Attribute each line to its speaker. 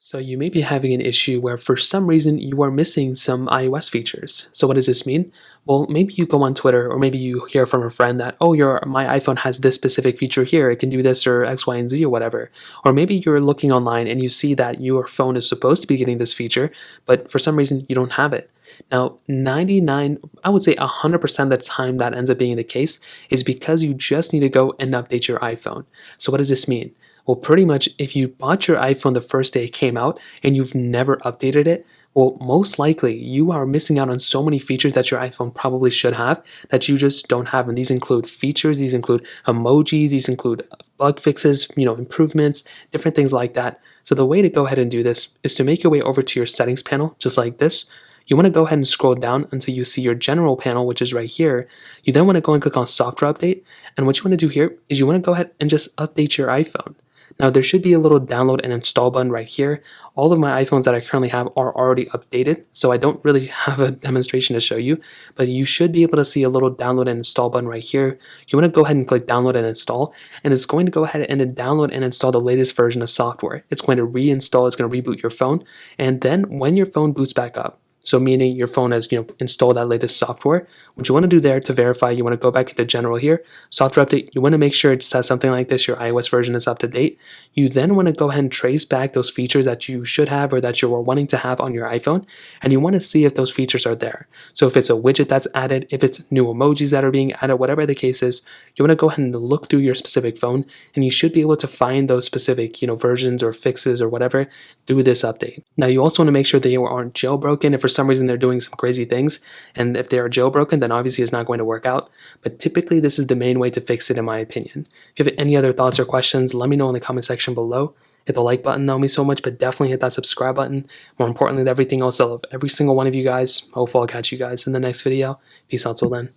Speaker 1: So you may be having an issue where for some reason you are missing some iOS features. So what does this mean? Well, maybe you go on Twitter or maybe you hear from a friend that, oh, my iPhone has this specific feature here. It can do this or X, Y, and Z or whatever. Or maybe you're looking online and you see that your phone is supposed to be getting this feature, but for some reason you don't have it. Now, 99, I would say 100% of the time that ends up being the case is because you just need to go and update your iPhone. So what does this mean? Well, pretty much if you bought your iPhone the first day it came out and you've never updated it, well, most likely you are missing out on so many features that your iPhone probably should have that you just don't have. And these include features, these include emojis, these include bug fixes, improvements, different things like that. So the way to go ahead and do this is to make your way over to your settings panel, just like this. You want to go ahead and scroll down until you see your general panel, which is right here. You then want to go and click on software update. And what you want to do here is you want to go ahead and just update your iPhone. Now there should be a little download and install button right here. All of my iPhones that I currently have are already updated, so I don't really have a demonstration to show you, but you should be able to see a little download and install button right here. You want to go ahead and click download and install, and it's going to go ahead and download and install the latest version of software. It's going to reinstall, it's going to reboot your phone, and then when your phone boots back up, so meaning your phone has installed that latest software, what you want to do there to verify, you want to go back into general here, software update, you want to make sure it says something like this, your iOS version is up to date. You then want to go ahead and trace back those features that you should have or that you were wanting to have on your iPhone, and you want to see if those features are there. So if it's a widget that's added, if it's new emojis that are being added, whatever the case is, you want to go ahead and look through your specific phone, and you should be able to find those specific versions or fixes or whatever through this update. Now you also want to make sure that you aren't jailbroken. If for some reason they're doing some crazy things, and if they are jailbroken, then obviously it's not going to work out. But typically this is the main way to fix it in my opinion. If you have any other thoughts or questions, let me know in the comment section below. Hit the like button, that would mean so much, but definitely hit that subscribe button. More importantly than everything else, I love every single one of you guys. Hopefully I'll catch you guys in the next video. Peace out till then.